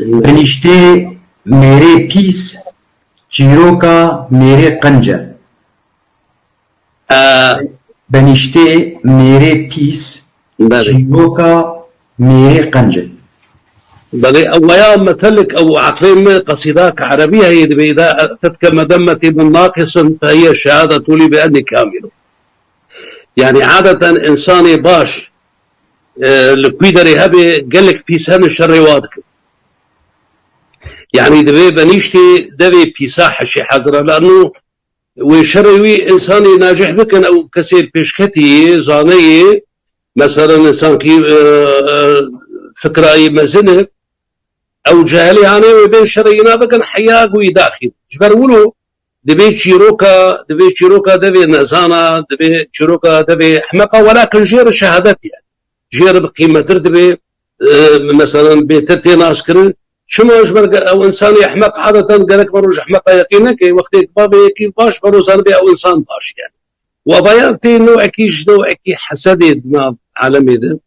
بنشتے میرے پیس چیروں کا میرے قنجر. بنشتے میرے پیس چیروں کا میرے قنجر. بلي أو يا مثلك أو عقلين قصيدة عربية هي إذا أتتك مذمة من ناقص فهي الشهادة لي بأني كامل. يعني عادة إنساني باش الكويدري هبي قالك في سنة الشر وادك. يعني دبي بنيشتي دبي بيساحة شي حزرة لأنه وشروي إنساني ناجح بكن أو كسير بيشكتي زاني مثلا إنسان كي فكرة أي مزنه أو جاهلي يعني وبين شرينا بكن حياة ويداخل جبرولو دبي تشيروكا دبي نزانة دبي تشيروكا دبي حمقة ولكن جير الشهادات يعني جير بقيمة دبي مثلا بيترتي ناس كرن شنو أجبر أو إنسان يحمق عادة قالك بروج حمقة يقينك وقت بابي كي باش بروزان بي أو إنسان باش يعني وبيانتي نوع كيش نوع كي حسدي ما عالمي ده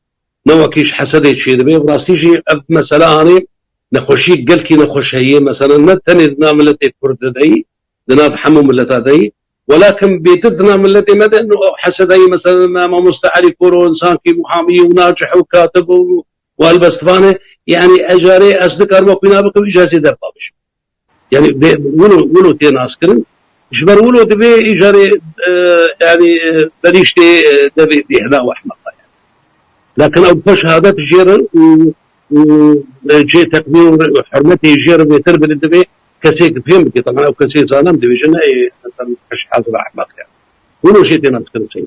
نوع كيش حسدي شيء دبي براستيجي مثلا هاني نخوشي قلكي نخوش هي مثلا نتني دنا ملتي كرد داي دنا بحمو ملتا داي ولكن بيتدنا ملتي مدى انه حسد هي مثلا ما مستعار يكون انسان كي محامي وناجح وكاتب والبستفانه يعني اجاري اصدقاء موكينا بك اجازه دربابش يعني ولو تي ناسكرن جبر ولو دبي اجاري يعني بريشتي دبي دهلا واحمق يعني. لكن او شهادات جيرن جي تقدير حرمتي جير بيتربي الدبي كسيك فهمتي طبعا او كسيك زانم دبي جناي مثلا كش حاضر احمق يعني ولو شيء تنام كل شيء